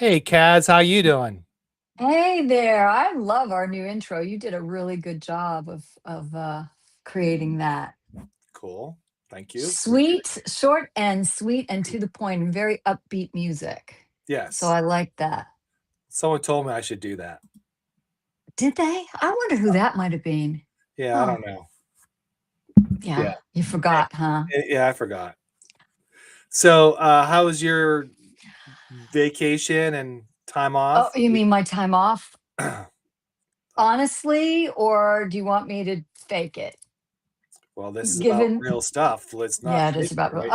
Hey, Kaz, how you doing? Hey there. I love our new intro. You did a really good job of creating that. Cool. Thank you. Appreciate it. Sweet, short and sweet and to the point and very upbeat music. So Yes. I like that. Someone told me I should do that. Did they? I wonder who that might have been. Yeah, I Huh. don't know. Yeah. Yeah. You forgot, huh? Yeah, I forgot. So, how was your vacation and time Oh, off? you mean my time off? Honestly, or do you want me to fake it? Well, this is about Given real stuff. Let's not Yeah, it is fake it, about right?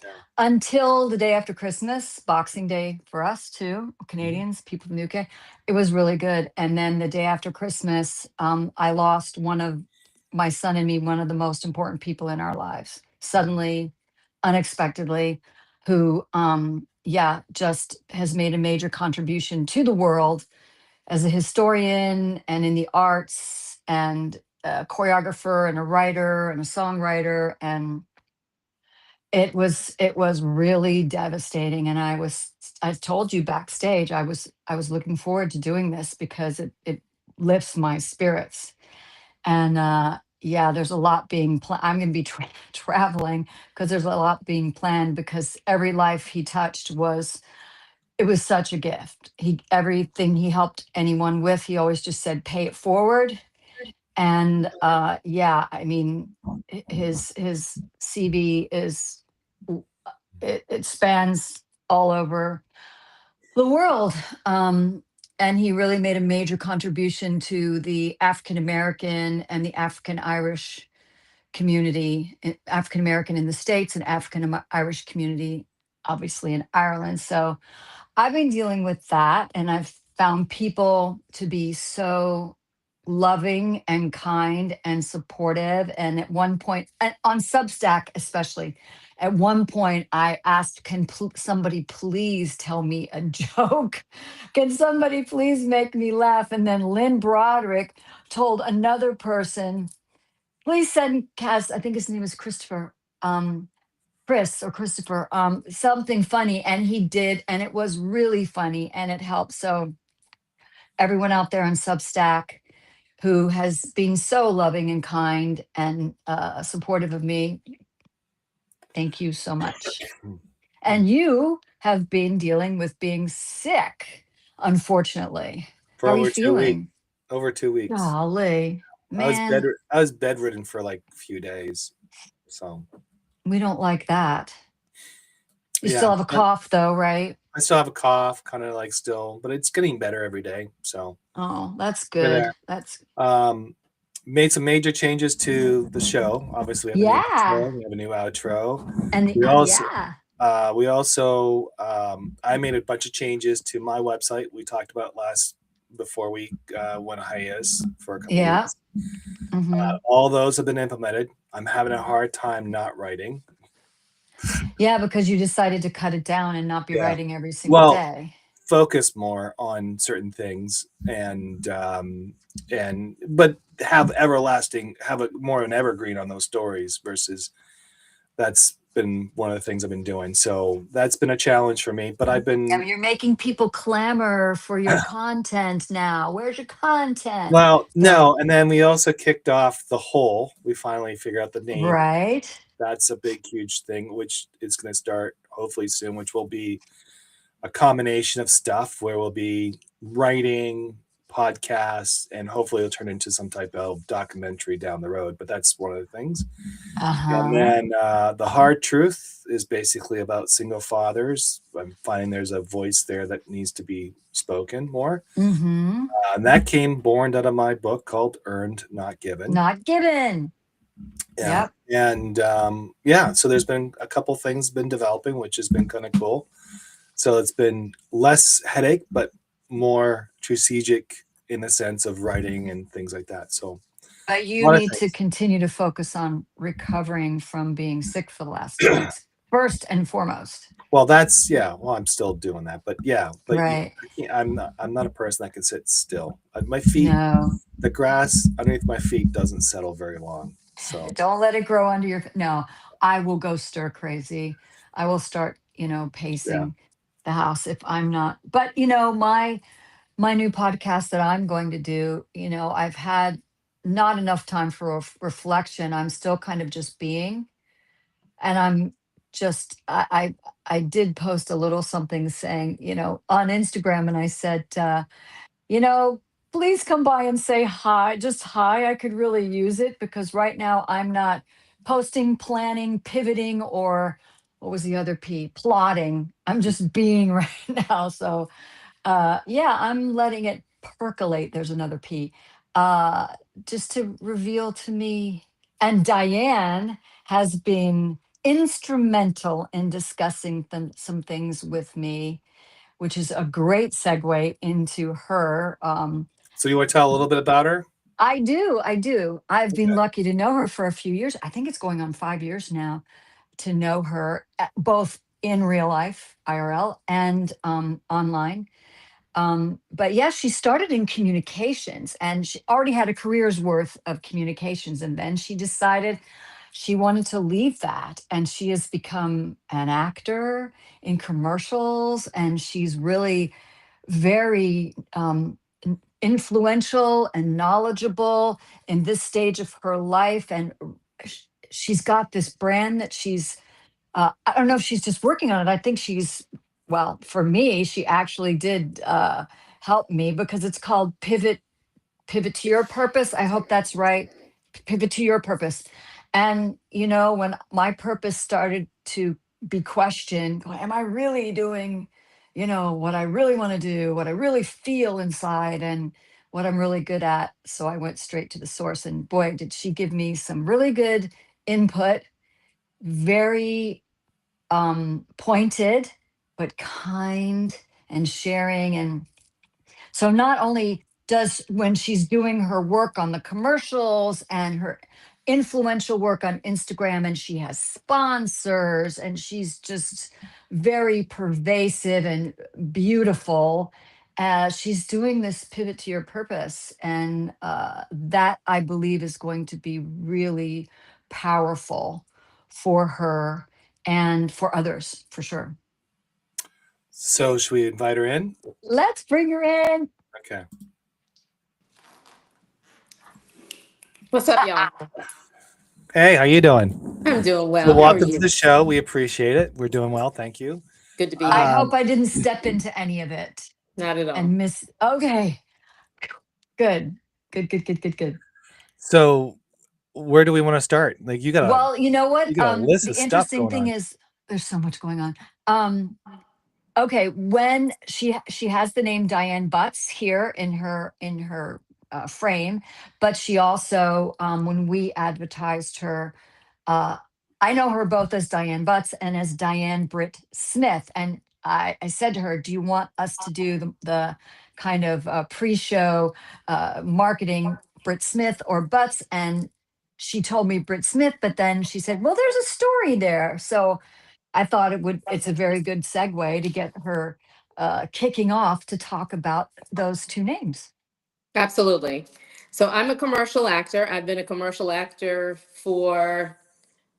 Yeah. until the day after Christmas, Boxing Day for us too, Mhm. Canadians, people from the UK. It was really good. And then the day after Christmas, I lost one of my son and me, one of the most important people in our lives, suddenly, unexpectedly, who yeah, just has made a major contribution to the world as a historian and in the arts and a choreographer and a writer and a songwriter, and it was really devastating. And I told you backstage I was looking forward to doing this because it lifts my spirits. And yeah, there's a lot being I'm going to be traveling because there's a lot being planned, because every life he touched was it was such a gift. He Everything he helped anyone with, he always just said pay it forward. And yeah, I mean, his CV is it spans all over the world. Um, and he really made a major contribution to the African American and the African Irish community, African American in the States and African Irish community, obviously in Ireland. So I've been dealing with that, and I've found people to be so loving and kind and supportive. And at one point, on Substack especially, at one point I asked, "Can somebody please tell me a joke? Can somebody please make me laugh?" And then Lynn Broderick told another person, "Please send Cass." I think his name is Christopher. Chris or Christopher, something funny. And he did, and it was really funny and it helped. So, everyone out there on Substack who has been so loving and kind and supportive of me, thank you so much. And you have been dealing with being sick, unfortunately. For How are you over 2 weeks. feeling? Over 2 weeks. Golly, man, I was bedridden for like a few days. So, we don't like that. You yeah, still have a cough, though, right? I still have a cough, kind of like still, but it's getting better every day. So, Oh, that's we're good. there. That's, Um, Made some major changes to the show. Obviously, we have a new yeah. intro, we have a new outro. And We also, yeah. I made a bunch of changes to my website. We talked about last before we went hiatus for a couple Yeah. weeks. Hmm. All those have been implemented. I'm having a hard time not writing. Yeah, because you decided to cut it down and not be Yeah. writing every single Well, day. focus more on certain things and but have a more of an evergreen on those stories versus that's been one of the things I've been doing. So that's been a challenge for me. But I've Yeah, been but you're making people clamor for your content now. Where's your content? well, So, no, and then we also kicked off the whole. We finally figured out the name. right. That's a big, huge thing, which is going to start hopefully soon, which will be a combination of stuff where we'll be writing podcasts and hopefully it'll turn into some type of documentary down the road. But that's one of the things. And Uh-huh. then the hard truth is basically about single fathers. I'm finding there's a voice there that needs to be spoken more. Mm-hmm. And that came born out of my book called Earned, Not Given. Not given. Yeah. Yep. And yeah, so there's been a couple things been developing, which has been kind of cool. So it's been less headache, but more strategic in the sense of writing and things like that. So But a you lot of need to things. continue to focus on recovering from being sick for the last 2 weeks, first and foremost. Well, that's yeah. Well, I'm still doing that, but yeah, but Right. I'm not a person that can sit still. My feet, No. the grass underneath my feet doesn't settle very long. So Don't let it grow under your. No, I will go stir crazy. I will start, yeah, pacing. the house if I'm not. But you know, my new podcast that I'm going to do, you know, I've had not enough time for reflection. I'm still kind of just being, and I'm just I did post a little something saying, you know, on Instagram, and I said, you know, please come by and say hi, just hi. I could really use it because right now I'm not posting, planning, pivoting, or what was the other P? Plotting. I'm just being right now. So yeah, I'm letting it percolate. There's another P. Uh, just to reveal to me. And Diane has been instrumental in discussing some things with me, which is a great segue into her. So you want to tell a little bit about her? I do. I do. I've been Okay. lucky to know her for a few years. I think it's going on 5 years now to know her, both in real life, IRL, and online. But yeah, she started in communications and she already had a career's worth of communications. And then she decided she wanted to leave that. And she has become an actor in commercials. And she's really very influential and knowledgeable in this stage of her life. And she's got this brand that she's I don't know if she's just working on it. I think she's, well, for me, she actually did help me because it's called Pivot to Your Purpose. I hope that's right. Pivot to Your Purpose. And, you know, when my purpose started to be questioned, going, am I really doing, you know, what I really want to do, what I really feel inside, and what I'm really good at? So I went straight to the source. And boy, did she give me some really good input, very pointed but kind and sharing. And so not only does when she's doing her work on the commercials and her influential work on Instagram, and she has sponsors, and she's just very pervasive and beautiful. She's doing this pivot to your purpose, and that I believe is going to be really powerful for her and for others for sure. So should we invite her in? Let's bring her in. Okay. What's up, y'all? Hey, how you doing? I'm doing So well. How are welcome to you? the show. We appreciate it. We're doing well, thank you. Good to be I here. hope I didn't step into any of it Not at all. and miss. Okay, good, good, good, good, good, good. So where do we want to start? Like you Well, you know what? got a list The of stuff interesting going thing on. is there's so much going on. Okay, when she has the name Diane Butts here in her frame, but she also when we advertised her, uh, I know her both as Diane Butts and as Diane Britt Smith, and I said to her, "Do you want us to do the kind of pre-show marketing Britt Smith or Butts?" And she told me Britt Smith, but then she said, "Well, there's a story there," so I thought it's a very good segue to get her kicking off to talk about those two names. Absolutely. So I'm a commercial actor. I've been a commercial actor for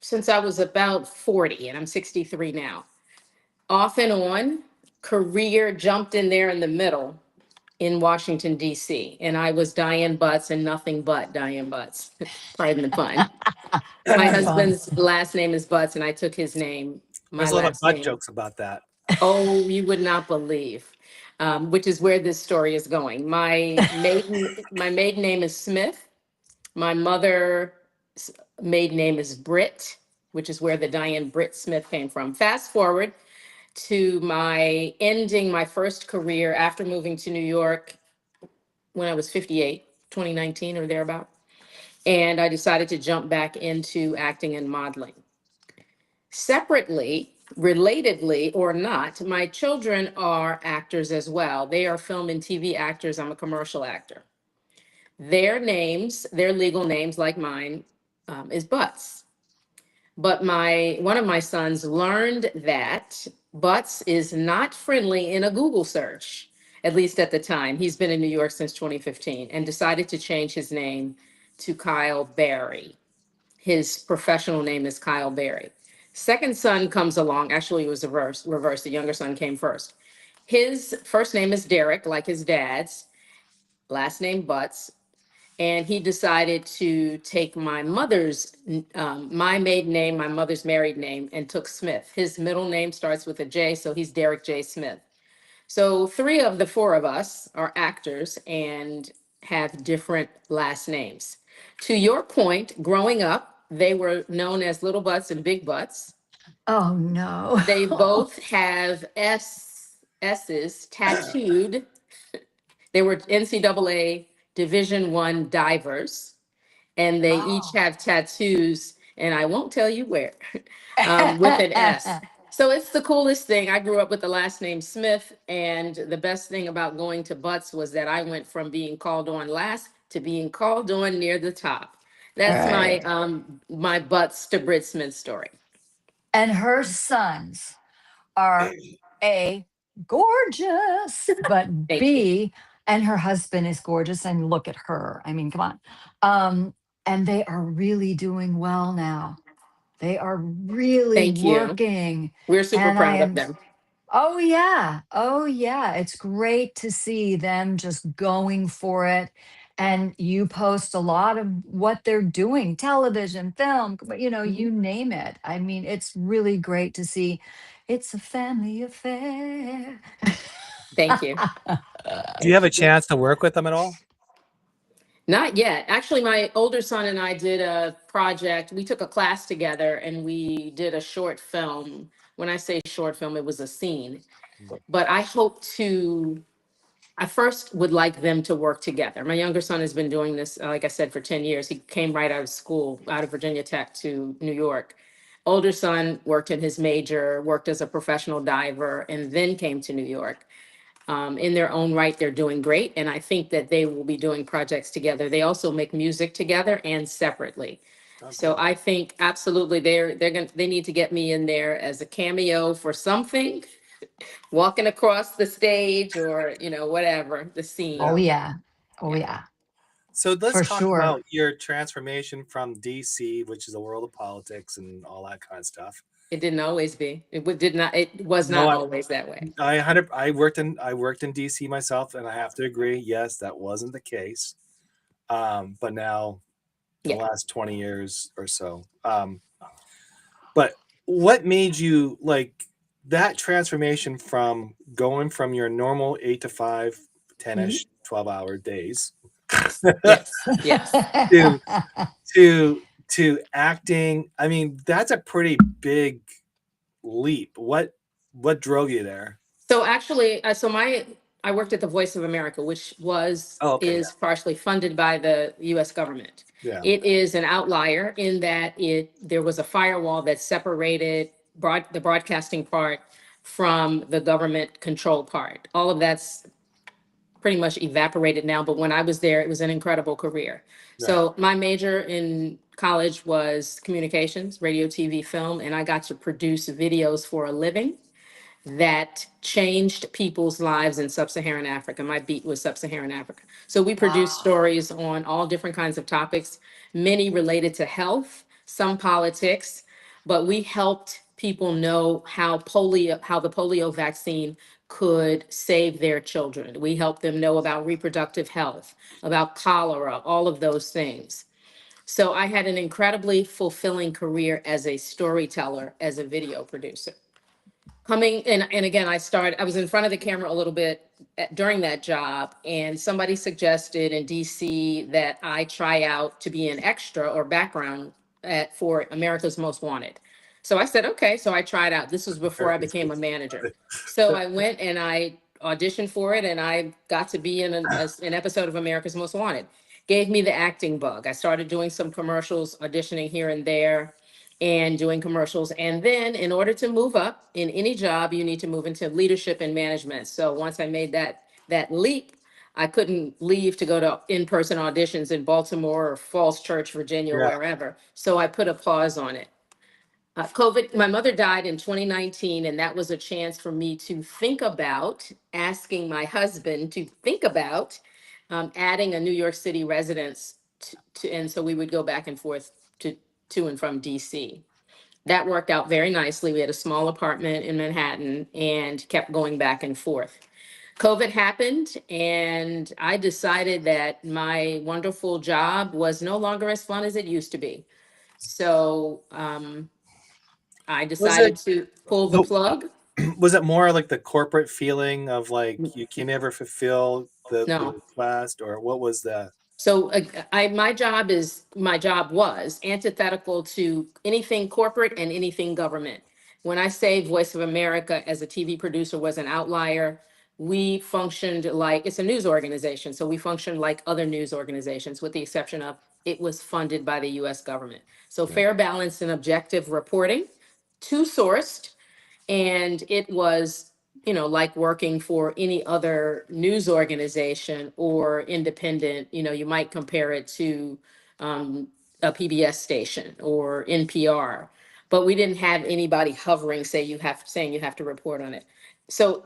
since I was about 40, and I'm 63 now. Off and on, career jumped in there in the middle in Washington, D.C. And I was Diane Butts and nothing but Diane Butts. Pardon the pun. My That's fun. husband's last name is Butts, and I took his name, my There's a lot of last butt name. jokes about that. Oh, you would not believe, which is where this story is going. My maiden name is Smith. My mother's maiden name is Britt, which is where the Diane Britt Smith came from. Fast forward to my ending my first career after moving to New York when I was 58, 2019 or thereabout. And I decided to jump back into acting and modeling. Separately, relatedly or not, my children are actors as well. They are film and TV actors. I'm a commercial actor. Their names, their legal names, like mine, is Butts. But one of my sons learned that Butts is not friendly in a Google search, at least at the time. He's been in New York since 2015 and decided to change his name to Kyle Barry. His professional name is Kyle Berry. Second son comes along. Actually, it was reverse. The younger son came first. His first name is Derek, like his dad's, last name Butts. And he decided to take my my maiden name, my mother's married name, and took Smith. His middle name starts with a J, so he's Derek J. Smith. So 3 of the 4 of us are actors and have different last names. To your point, growing up, they were known as Little Butts and Big Butts. Oh no. They both have S's tattooed. They were NCAA Division One divers, and they each Oh. have tattoos, and I won't tell you where, with an S. So it's the coolest thing. I grew up with the last name Smith, and the best thing about going to Butts was that I went from being called on last to being called on near the top. That's my Right. my Butts to Brit Smith story. And her sons are A, gorgeous, but Thank you. B, and her husband is gorgeous. And look at her. I mean, come on. And they are really doing well now. They are really Thank you. working. We're super And I proud of am, them. oh, yeah. Oh, yeah. It's great to see them just going for it. And you post a lot of what they're doing, television, film, Mhm. you name it. I mean, it's really great to see. It's a family affair. Thank you. Do you have Thank a you. chance to work with them at all? Not yet. Actually, my older son and I did a project. We took a class together and we did a short film. When I say short film, it was a scene. But I first would like them to work together. My younger son has been doing this, like I said, for 10 years. He came right out of school, out of Virginia Tech to New York. Older son worked in his major, worked as a professional diver, and then came to New York. In their own right, they're doing great. And I think that they will be doing projects together. They also make music together and separately. Oh, So cool. I think absolutely they need to get me in there as a cameo for something, walking across the stage or, whatever, the Oh, scene. Yeah. yeah. Oh, Yeah. yeah. So let's For talk sure. about your transformation from DC, which is the world of politics and all that kind of stuff. It didn't always be. It was No, not always that way. I worked in DC myself, and I have to agree, yes, that wasn't the case. But now the Yeah. last 20 years or so. But what made you like that transformation from going from your normal 8 to 5, Mhm. 10-ish, 12-hour days Yes. Yes. Yes. to to acting? I mean, that's a pretty big leap. What drove you there? So actually, I worked at the Voice of America, which Oh, okay, is partially funded by the U.S. government. yeah, It is an outlier in that there was a firewall that separated the broadcasting part from the government control part. All of that's pretty much evaporated now, but when I was there, it was an incredible career. right. So my major in college was communications, radio, TV, film, and I got to produce videos for a living that changed people's lives in sub-Saharan Africa. My beat was sub-Saharan Africa. So we produced Wow. stories on all different kinds of topics, many related to health, some politics, but we helped people know how the polio vaccine could save their children. We helped them know about reproductive health, about cholera, all of those things. So I had an incredibly fulfilling career as a storyteller, as a video producer. And again, I was in front of the camera a little bit during that job, and somebody suggested in DC that I try out to be an extra or background for America's Most Wanted. So I said, okay. So I tried out. This was before I became a manager. So I went and I auditioned for it, and I got to be in an episode of America's Most Wanted. Gave me the acting bug. I started doing some commercials, auditioning here and there and doing commercials. And then in order to move up in any job, you need to move into leadership and management. So once I made that leap, I couldn't leave to go to in-person auditions in Baltimore or Falls Church, Virginia, or Yeah. wherever. So I put a pause on it. My mother died in 2019, and that was a chance for me to think about asking my husband to think about adding a New York City residence and so we would go back and forth to and from DC. That worked out very nicely. We had a small apartment in Manhattan and kept going back and forth. COVID happened, and I decided that my wonderful job was no longer as fun as it used to be. So I Was decided it to pull the the plug. was it more like the corporate feeling of like you can never fulfill the No. request, or what was that? So my job was antithetical to anything corporate and anything government. When I say Voice of America as a TV producer was an outlier, we functioned like it's a news organization. So we functioned like other news organizations, with the exception of it was funded by the US government. So Yeah. fair, balanced, and objective reporting, two sourced, and it was, like working for any other news organization or independent. You might compare it to a PBS station or NPR, but we didn't have anybody hovering, saying you have to report on it. So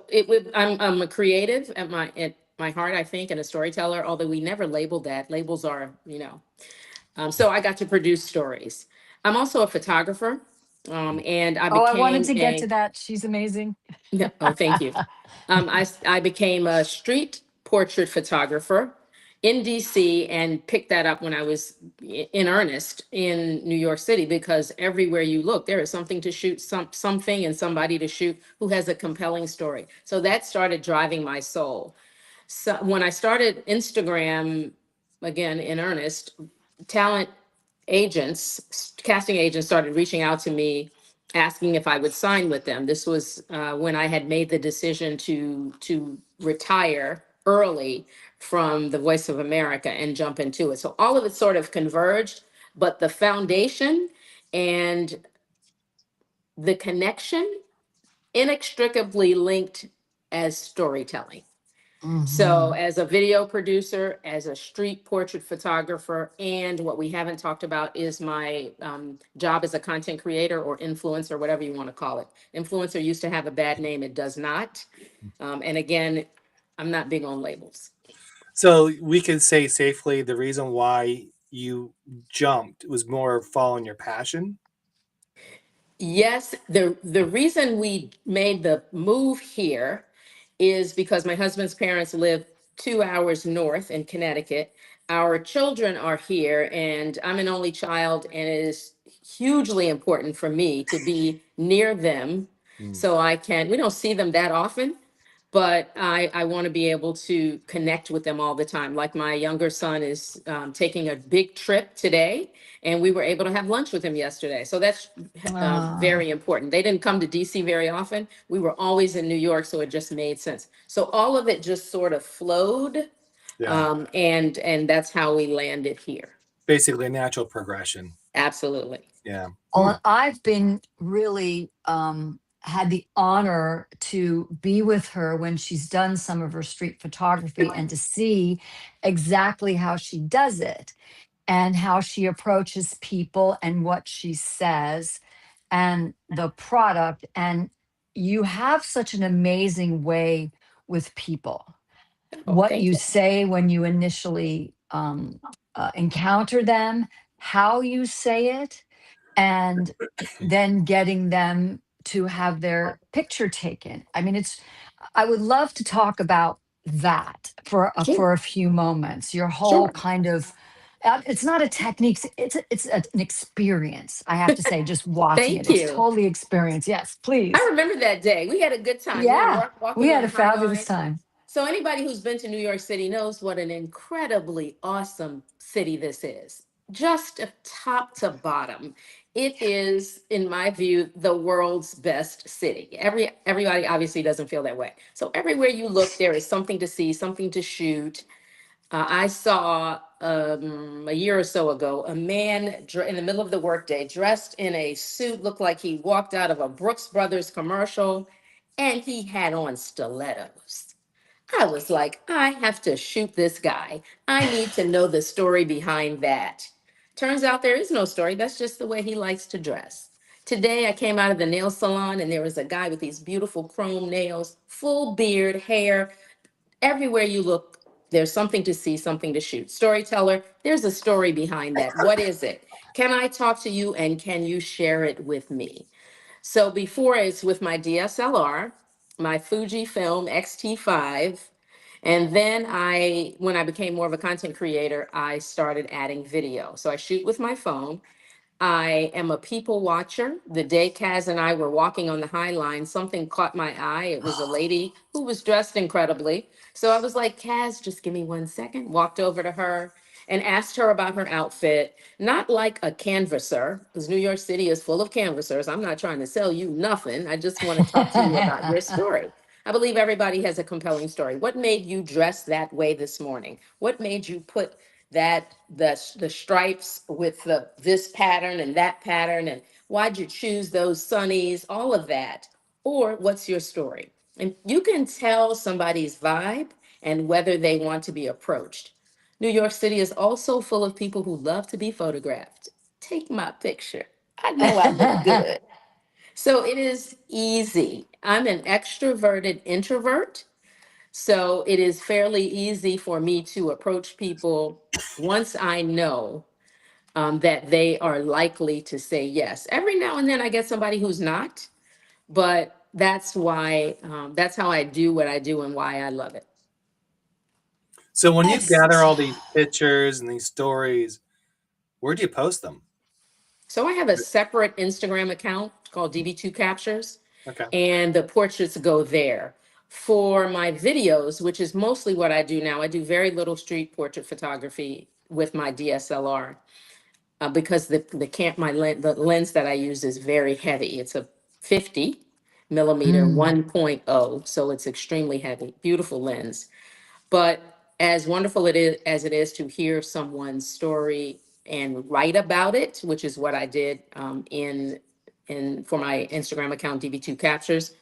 I'm a creative at my heart, I think, and a storyteller, although we never labeled that. Labels are, so I got to produce stories. I'm also a photographer, and I Oh, I wanted became to get to a that. She's amazing. yeah. Oh, thank you. I became a street portrait photographer in DC and picked that up when I was in earnest in New York City, because everywhere you look, there is something to shoot, something and somebody to shoot who has a compelling story. So that started driving my soul. So when I started Instagram again in earnest, talent casting agents started reaching out to me asking if I would sign with them. This was when I had made the decision to retire early from the Voice of America and jump into it. So all of it sort of converged, but the foundation and the connection inextricably linked as storytelling. So, Hmm. as a video producer, as a street portrait photographer, and what we haven't talked about is my job as a content creator or influencer, whatever you want to call it. Influencer used to have a bad name, it does not. And again, I'm not big on labels. So we can say safely the reason why you jumped was more following your passion. Yes, the reason we made the move here is because my husband's parents live 2 hours north in Connecticut. Our children are here, and I'm an only child, and it is hugely important for me to be near them Mm. so we don't see them that often, but I want to be able to connect with them all the time. Like my younger son is taking a big trip today, and we were able to have lunch with him yesterday. So that's Ah, very important. They didn't come to DC very often. We were always in New York, so it just made sense. So all of it just sort of flowed, Yeah, and that's how we landed here. basically a natural progression. Absolutely. Yeah. well, I've been really had the honor to be with her when she's done some of her street photography and to see exactly how she does it and how she approaches people and what she says and the product. And you have such an amazing way with people. Oh, What thank you you. say when you initially encounter them, how you say it, and then getting them to have their picture taken. I mean, I would love to talk about that Sure. for a few moments. Your whole Sure. kind of it's not a technique, an experience. I have to say, just watching it, Thank it's you. totally experience. Yes, I please. remember that day. We had a good time. We were Yeah, we walking had on a High fabulous Line. time. So anybody who's been to New York City knows what an incredibly awesome city this is. Just a top to bottom. It is, in my view, the world's best city. Everybody obviously doesn't feel that way. So everywhere you look, there is something to see, something to shoot. I saw a year or so ago a man in the middle of the workday dressed in a suit, looked like he walked out of a Brooks Brothers commercial, and he had on stilettos. I was like, I have to shoot this guy. I need to know the story behind that. Turns out there is no story. That's just the way he likes to dress. Today, I came out of the nail salon and there was a guy with these beautiful chrome nails, full beard, hair. Everywhere you look, There's something to see, something to shoot. Storyteller, there's a story behind that. What is it? Can I talk to you and can you share it with me? So before, it's with my DSLR, my Fujifilm X-T5, and then when I became more of a content creator, I started adding video. So I shoot with my phone. I am a people watcher. The day Kaz and I were walking on the High Line, something caught my eye. It was a lady who was dressed incredibly. So I was like, Kaz, just give me 1 second. Walked over to her and asked her about her outfit, not like a canvasser, because New York City is full of canvassers. I'm not trying to sell you nothing. I just want to talk to you about your story. I believe everybody has a compelling story. What made you dress that way this morning? What made you put the stripes with this pattern and that pattern, and why'd you choose those sunnies, all of that? Or what's your story? And you can tell somebody's vibe and whether they want to be approached. New York City is also full of people who love to be photographed. Take my picture. I know I look good. So it is easy. I'm an extroverted introvert, so it is fairly easy for me to approach people once I know that they are likely to say yes. Every now and then I get somebody who's not, but that's how I do what I do and why I love it. So when you That's gather all these pictures and these stories, where do you post them? So I have a separate Instagram account called DB2 Captures, Okay. and the portraits go there. For my videos, which is mostly what I do now, I do very little street portrait photography with my DSLR because the lens that I use is very heavy. It's a 50 millimeter Mm. 1.0, so it's extremely heavy. Beautiful lens. But as wonderful as it is to hear someone's story and write about it, which is what I did in for my Instagram account DB2 Captures,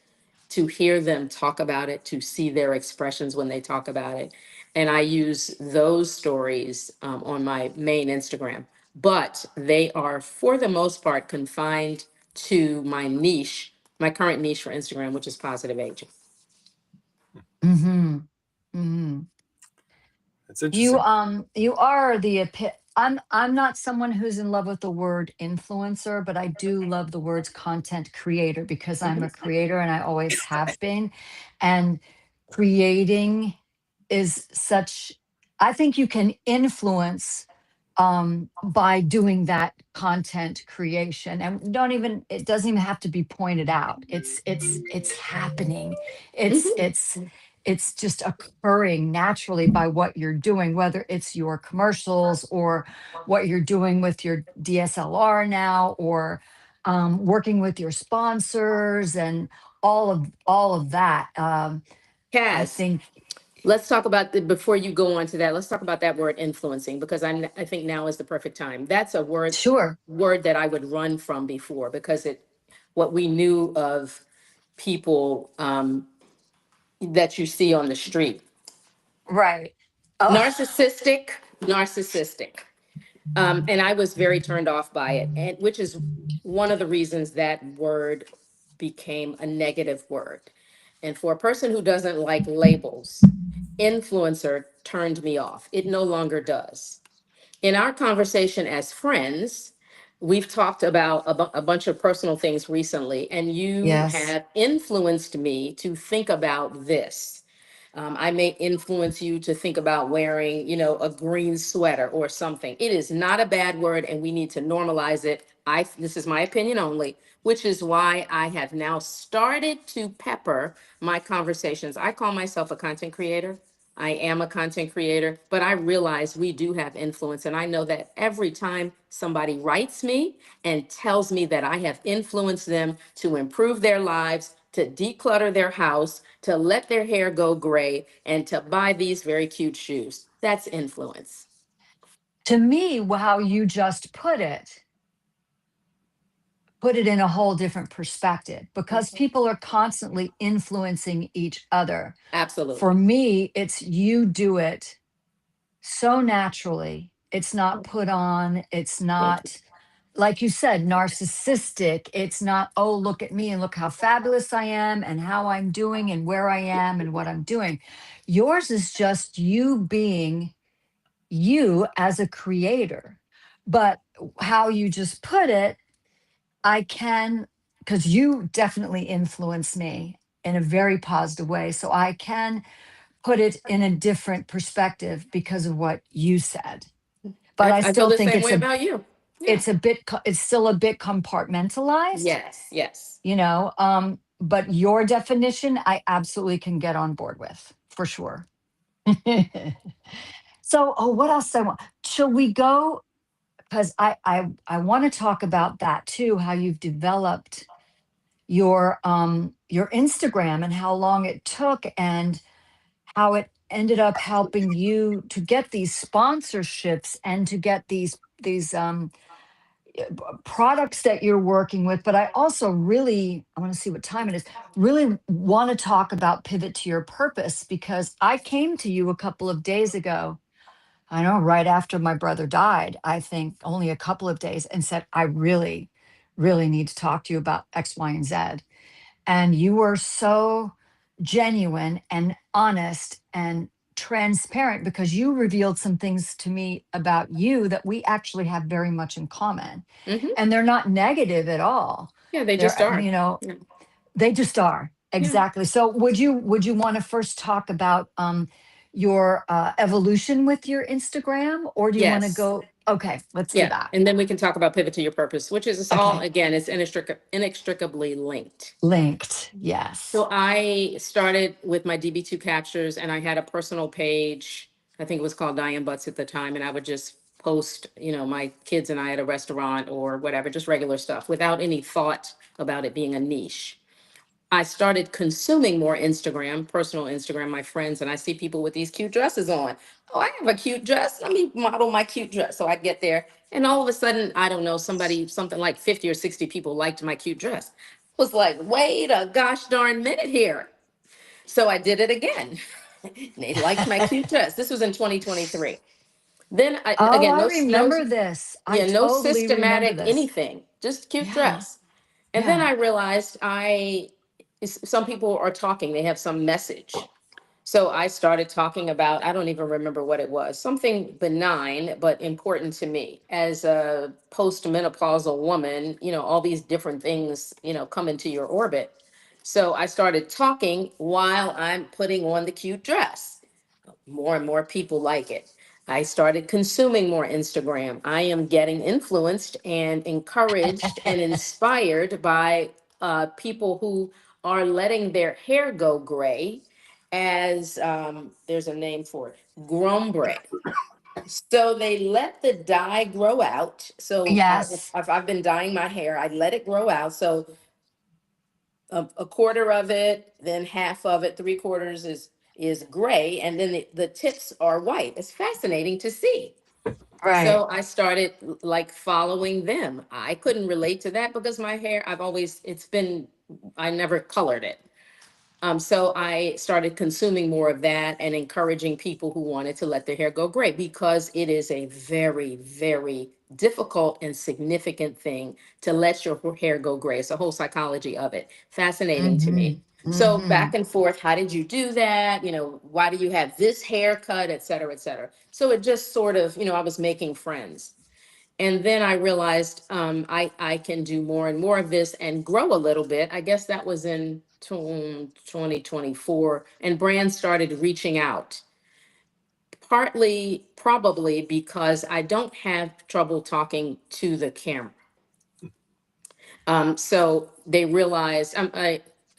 to hear them talk about it, to see their expressions when they talk about it, and I use those stories on my main Instagram. But they are, for the most part, confined to my current niche for Instagram, which is positive aging. Hmm. Hmm. That's interesting. You are I'm not someone who's in love with the word influencer, but I do love the words content creator because I'm a creator and I always have been. And creating is such, I think you can influence by doing that content creation, and it doesn't even have to be pointed out. It's happening. it's Mhm. it's it's just occurring naturally by what you're doing, whether it's your commercials or what you're doing with your DSLR now, or working with your sponsors and all of that. I Kaz, think. let's talk about before you go on to that, let's talk about that word influencing, because I think now is the perfect time. That's a Sure. word that I would run from before, because what we knew of people that you see on the street. Right. Oh. Narcissistic. And I was very turned off by it, and which is one of the reasons that word became a negative word. And for a person who doesn't like labels, influencer turned me off. It no longer does. In our conversation as friends, we've talked about a bunch of personal things recently, and you Yes. have influenced me to think about this. I may influence you to think about wearing, a green sweater or something. It is not a bad word, and we need to normalize it. This is my opinion only, which is why I have now started to pepper my conversations. I call myself a content creator. I am a content creator, but I realize we do have influence. And I know that every time somebody writes me and tells me that I have influenced them to improve their lives, to declutter their house, to let their hair go gray, and to buy these very cute shoes, that's influence. To me, how you just put it in a whole different perspective, because people are constantly influencing each other. For Absolutely. me, it's you do it so naturally. It's not put on. It's Thank you. not like you said, narcissistic. It's not, oh, look at me and look how fabulous I am and how I'm doing and where I am and what I'm doing. Yours is just you being you as a creator. But how you just put it, I can, because you definitely influence me in a very positive way. So I can put it in a different perspective because of what you said. But I I feel still the think same way about you. Yeah. it's still a bit compartmentalized, Yes. Yes. you know. But your definition, I absolutely can get on board with for sure. So, oh, what else I want? Shall we go? Because I want to talk about that too, how you've developed your Instagram and how long it took and how it ended up helping you to get these sponsorships and to get these products that you're working with. But I also really, I want to see what time it is, really want to talk about pivot to your purpose, because I came to you a couple of days ago, I know, right after my brother died, I think only a couple of days, and said, I really, really need to talk to you about X, Y, and Z. And you were so genuine and honest and transparent, because you revealed some things to me about you that we actually have very much in common. Hmm. And they're not negative at all. Yeah, they They're, just are. you know, Yeah. they just are. Yeah. Exactly. So would you want to first talk about your evolution with your Instagram, or do you want to Yes. go? Okay, let's do Yeah. that. And then we can talk about pivot to your purpose, which is it's all, Okay. again, it's inextricably linked. Linked. So Yes. I started with my DB2 captures, and I had a personal page. I think it was called Diane Butts at the time. And I would just post, my kids and I at a restaurant or whatever, just regular stuff without any thought about it being a niche. I started consuming more Instagram, personal Instagram, my friends, and I see people with these cute dresses on. Oh, I have a cute dress. Let me model my cute dress. So I get there, and all of a sudden, I don't know, something like 50 or 60 people liked my cute dress. Was like, wait a gosh darn minute here. So I did it again. They liked my cute dress. This was in 2023. Then Oh, again, I no, remember this. I yeah, no totally remember systematic this. anything, just cute Yeah. dress. And then Yeah. I realized some people are talking, they have some message. So I started talking about, I don't even remember what it was, something benign, but important to me as a postmenopausal woman, all these different things, come into your orbit. So I started talking while I'm putting on the cute dress. More and more people like it. I started consuming more Instagram. I am getting influenced and encouraged and inspired by people who are letting their hair go gray, as there's a name for it, grombre. So they let the dye grow out. So Yes. if I've been dyeing my hair, I let it grow out. So a quarter of it, then half of it, three quarters is gray, and then the tips are white. It's fascinating to see. Right. So I started like following them. I couldn't relate to that because my hair, I never colored it. So I started consuming more of that and encouraging people who wanted to let their hair go gray, because it is a very, very difficult and significant thing to let your hair go gray. It's the whole psychology of it. Fascinating to Mm-hmm. me. So Mm-hmm. back and forth, how did you do that? Why do you have this haircut, et cetera, et cetera. So it just sort of, I was making friends. And then I realized I can do more and more of this and grow a little bit. I guess that was in 2024. And brands started reaching out, partly probably because I don't have trouble talking to the camera. So they realized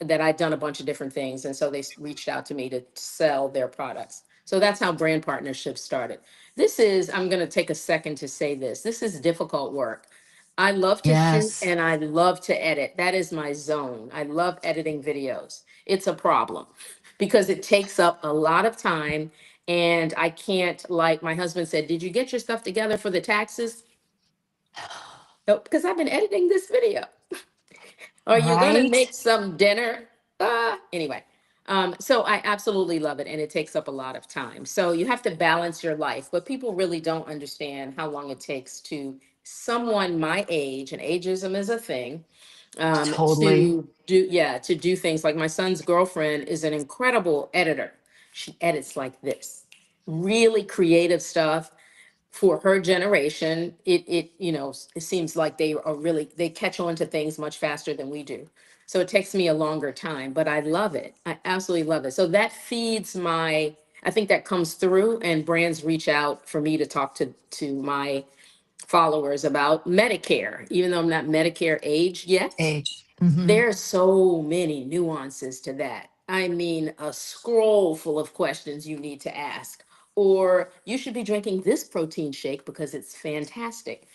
that I'd done a bunch of different things. And so they reached out to me to sell their products. So that's how brand partnerships started. I'm going to take a second to say this. This is difficult work. I love to shoot Yes. and I love to edit. That is my zone. I love editing videos. It's a problem because it takes up a lot of time. And I can't, like my husband said, did you get your stuff together for the taxes? Nope, because I've been editing this video. Are you gonna Right. make some dinner? Anyway, so I absolutely love it, and it takes up a lot of time. So you have to balance your life, but people really don't understand how long it takes to someone my age, and ageism is a thing, Totally. to do things like my son's girlfriend is an incredible editor. She edits like this, really creative stuff for her generation. It seems like they catch on to things much faster than we do. So it takes me a longer time, but I love it. I absolutely love it. So that feeds I think that comes through, and brands reach out for me to talk to my followers about Medicare, even though I'm not Medicare age yet. Age. Hmm. There are so many nuances to that. I mean, a scroll full of questions you need to ask. Or you should be drinking this protein shake because it's fantastic.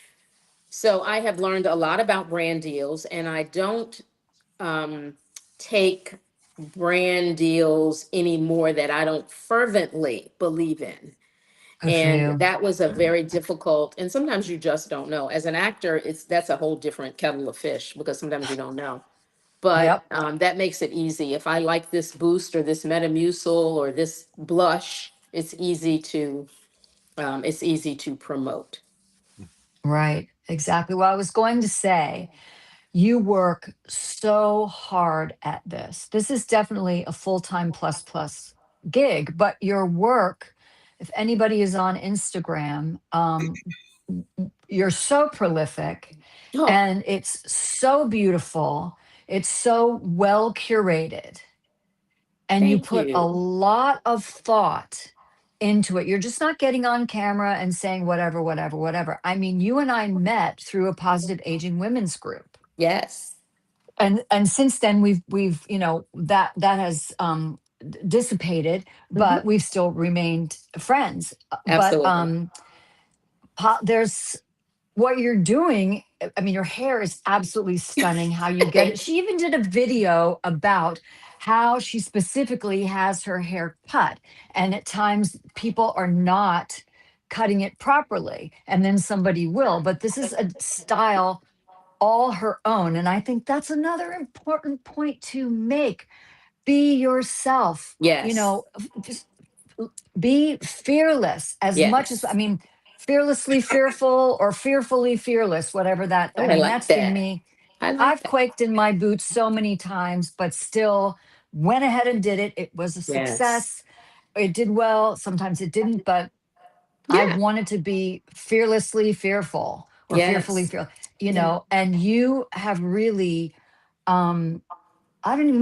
So I have learned a lot about brand deals, and I don't um, take brand deals anymore that I don't fervently believe in. Good for And you. that was a very difficult, and sometimes you just don't know. As an actor, that's a whole different kettle of fish, because sometimes you don't know. But Yep. that makes it easy. If I like this boost or this Metamucil or this blush, it's easy to promote. Right. Exactly. Well, I was going to say, you work so hard at this. This is definitely a full-time plus plus gig, but your work, if anybody is on Instagram, you're so prolific Oh, and it's so beautiful. It's so well curated, and you thank put a you. lot of thought into it. You're just not getting on camera and saying whatever, whatever, whatever. I mean, you and I met through a positive aging women's group. Yes, And since then we've that has dissipated, hmm, but we've still remained friends. But absolutely. there's what you're doing. I mean, your hair is absolutely stunning. How you get it. Thank you. She even did a video about how she specifically has her hair cut. And at times people are not cutting it properly. And then somebody will. But this is a style all her own. And I think that's another important point to make. Be yourself. Yes, Just be fearless as much as, I yes. mean, fearlessly fearful or fearfully fearless, whatever that, I Oh, I mean, like that's been that. me. I like I've that. quaked in my boots so many times, but still went ahead and did it. It was a Yes. success. It did well. Sometimes it didn't, but I Yeah. wanted to be fearlessly fearful or fearfully Yes. fearful, Yeah. and you have really, um,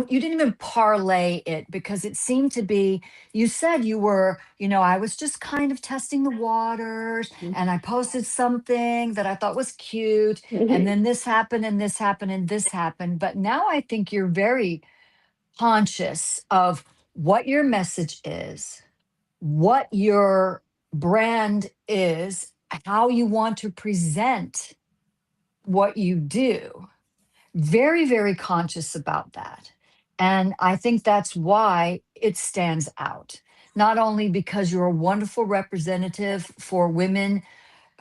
you didn't even parlay it, because it seemed to be, you said you were, I was just kind of testing the waters, and I posted something that I thought was cute. And Mhm. then this happened and this happened and this happened. But now I think you're very conscious of what your message is, what your brand is, how you want to present what you do. Very, very conscious about that. And I think that's why it stands out. Not only because you're a wonderful representative for women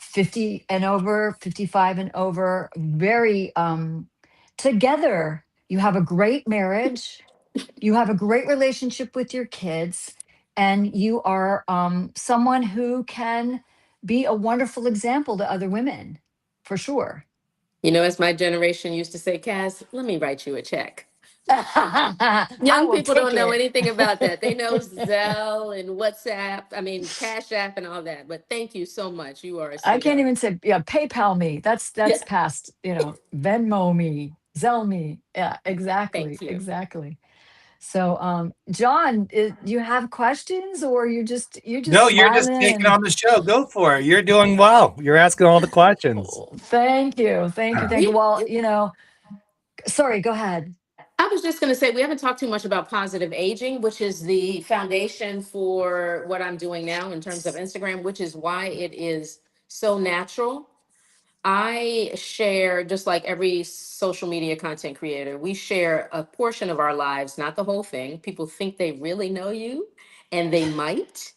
50 and over, 55 and over, very together. You have a great marriage, you have a great relationship with your kids, and you are someone who can be a wonderful example to other women, for sure. As my generation used to say, Cass, let me write you a check. I Young will people take don't know it. anything about that. They know Zelle and WhatsApp, I mean, Cash App and all that. But thank you so much. You are a I can't sweetheart. even say, yeah, PayPal me. That's Yeah. past, Venmo me, Zelle me. Yeah, Thank exactly, you. exactly. So, John, do you have questions, or you're just No, you're just smiling taking and, on the show. Go for it. You're doing well. You're asking all the questions. oh, thank you, thank you, thank you. We Well, sorry, go ahead. I was just going to say, we haven't talked too much about positive aging, which is the foundation for what I'm doing now in terms of Instagram, which is why it is so natural. I share, just like every social media content creator, we share a portion of our lives, not the whole thing. People think they really know you, and they might,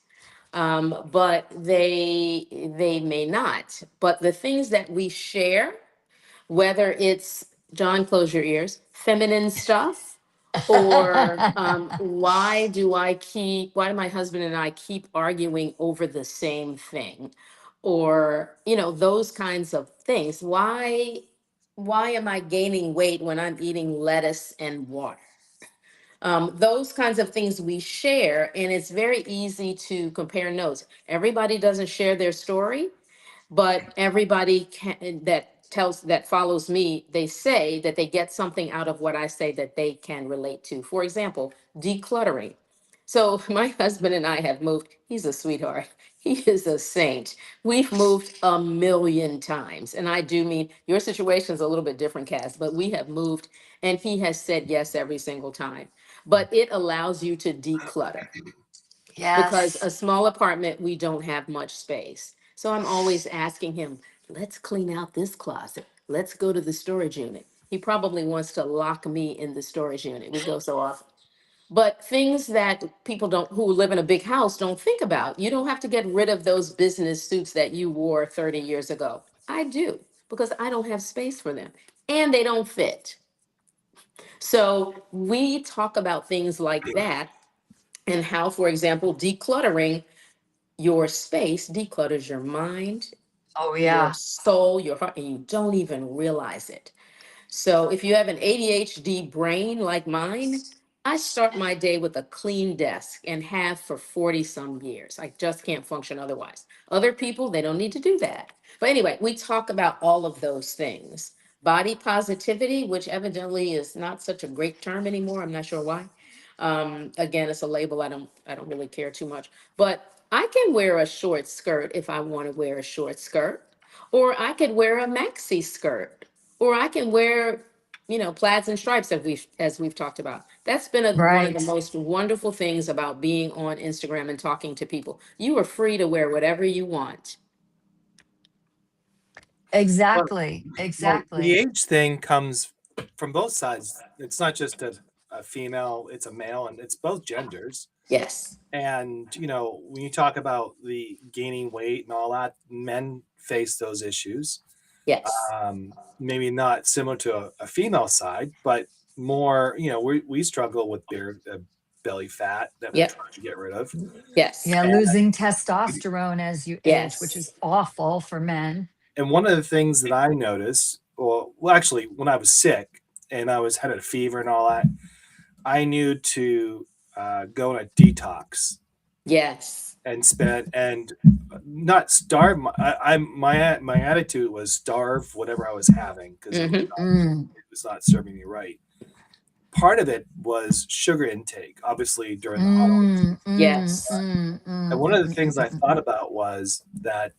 but they may not. But the things that we share, whether it's, John, close your ears, feminine stuff, or why do my husband and I keep arguing over the same thing? or those kinds of things. Why am I gaining weight when I'm eating lettuce and water? Those kinds of things we share, and it's very easy to compare notes. Everybody doesn't share their story, but everybody that follows me, they say that they get something out of what I say that they can relate to. For example, decluttering. So my husband and I have moved. He's a sweetheart. He is a saint. We've moved a million times. And I do mean your situation is a little bit different, Cass, but we have moved and he has said yes every single time. But it allows you to declutter because Yes. a small apartment, we don't have much space. So I'm always asking him, let's clean out this closet. Let's go to the storage unit. He probably wants to lock me in the storage unit. We go so often. But things that people don't, who live in a big house, don't think about. You don't have to get rid of those business suits that you wore 30 years ago. I do, because I don't have space for them and they don't fit. So we talk about things like that, and how, for example, decluttering your space declutters your mind, Oh, your yeah. soul, your heart, and you don't even realize it. So if you have an ADHD brain like mine, I start my day with a clean desk and have for 40 some years. I just can't function otherwise. Other people, they don't need to do that. But anyway, we talk about all of those things. Body positivity, which evidently is not such a great term anymore. I'm not sure why. Again, it's a label I don't really care too much. But I can wear a short skirt if I want to wear a short skirt, or I could wear a maxi skirt, or I can wear, plaids and stripes as we've talked about. That's been one of the Right. most wonderful things about being on Instagram and talking to people. You are free to wear whatever you want. Well, Exactly. well, the Exactly. age thing comes from both sides. It's not just a female, it's a male, and it's both genders. Yes. And, when you talk about the gaining weight and all that, men face those issues. Yes. Maybe not similar to a female side, but more, we struggle with belly fat that we're Yep. trying to get rid of. Yes. Yeah. Losing testosterone as you age, which Yes. is awful for men. And one of the things that I noticed, well, actually, when I was sick and had a fever and all that, I knew to go on a detox Yes. and not starve. My attitude was starve whatever I was having because it Mm-hmm. Mm. was not serving me right. Part of it was sugar intake, obviously during the holidays. Mm, mm, Yes. mm, And mm, one mm, of the mm, things I mm, thought about was that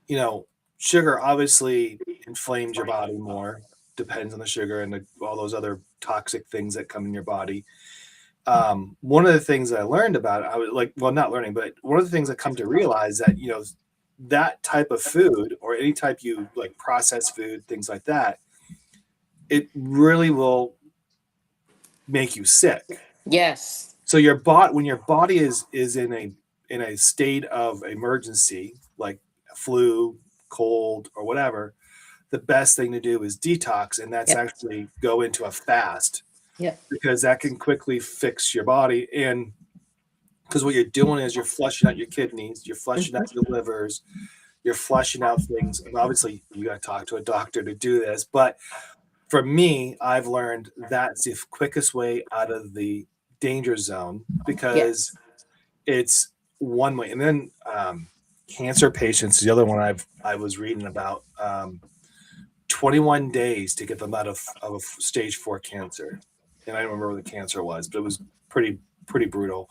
you know, sugar obviously inflames your body more, depends on the sugar and all those other toxic things that come in your body. One of the things that I learned about it, I was like, well, not learning, but one of the things I come to realize that, that type of food or any type you like processed food, things like that, it really will make you sick. Yes. So when your body is in a state of emergency, like flu, cold, or whatever, the best thing to do is detox, and that's Yep. actually go into a fast Yep. because that can quickly fix your body. And because what you're doing is you're flushing out your kidneys, you're flushing out Mhm. your livers, you're flushing out things. And obviously, you got to talk to a doctor to do this. But for me, I've learned that's the quickest way out of the danger zone because Yes. it's one way. And then cancer patients, the other one I was reading about. 21 days to get them out of stage 4 cancer. And I don't remember what the cancer was, but it was pretty brutal.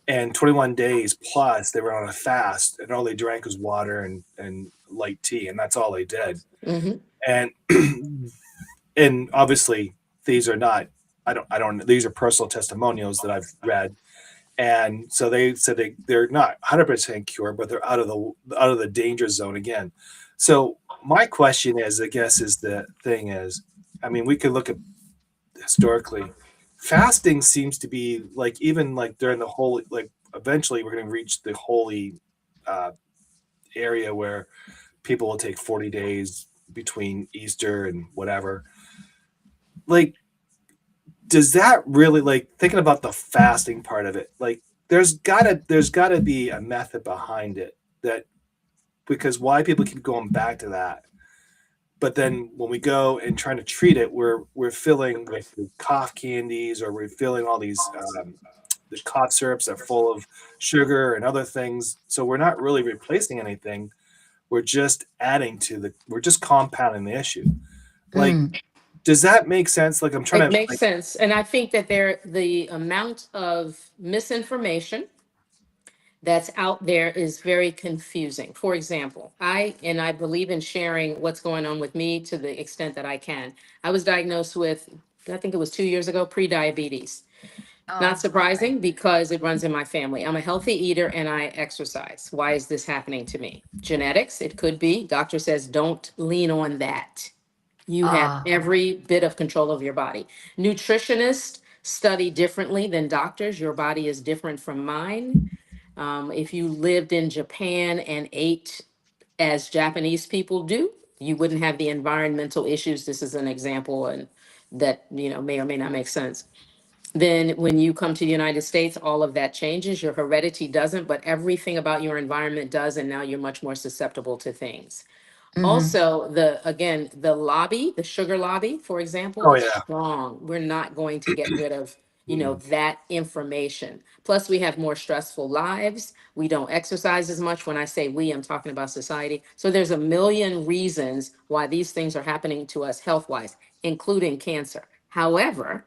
And 21 days plus they were on a fast and all they drank was water and light tea. And that's all they did. Mm-hmm. And, and obviously these are not, these are personal testimonials that I've read. And so they said they're not 100% cured, but they're out of the danger zone again. So my question is, I guess, is the thing is, I mean, we could look at historically, fasting seems to be like even like during the holy, like eventually we're going to reach the holy uh, area where people will take 40 days between Easter and whatever. Like, does that really like thinking about the fasting part of it? Like, there's gotta be a method behind it. that, because why people keep going back to that. But then when we go and trying to treat it, we're filling with the cough candies, or we're filling all these the cough syrups that are full of sugar and other things. So we're not really replacing anything. We're just we're just compounding the issue. Like, does that make sense? Like, I'm trying It to makes sense. And I think that the amount of misinformation that's out there is very confusing. For example, I believe in sharing what's going on with me to the extent that I can. I was diagnosed with, I think it was 2 years ago, pre-diabetes. Not Oh, surprising because it runs in my family. I'm a healthy eater and I exercise. Why is this happening to me? Genetics, it could be. Doctor says don't lean on that. You have ah, every bit of control of your body. Nutritionists study differently than doctors. Your body is different from mine. If you lived in Japan and ate as Japanese people do, you wouldn't have the environmental issues. This is an example, and that may or may not make sense. Then when you come to the United States, all of that changes. Your heredity doesn't, but everything about your environment does, and now you're much more susceptible to things. Also, the lobby, the sugar lobby, for example, oh is yeah. strong. We're not going to get rid of, Mm. that information. Plus, we have more stressful lives. We don't exercise as much. When I say we, I'm talking about society. So there's a million reasons why these things are happening to us health-wise, including cancer. However,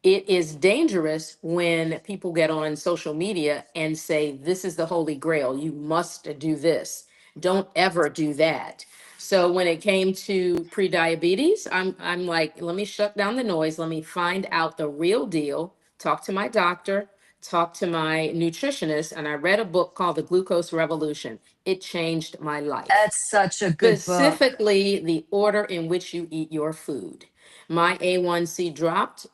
it is dangerous when people get on social media and say, this is the holy grail. You must do this. Don't ever do that. So when it came to pre-diabetes, I'm like, let me shut down the noise. Let me find out the real deal. Talk to my doctor, talk to my nutritionist. And I read a book called The Glucose Revolution. It changed my life. that's such a good book. Specifically, the order in which you eat your food. My A1C dropped,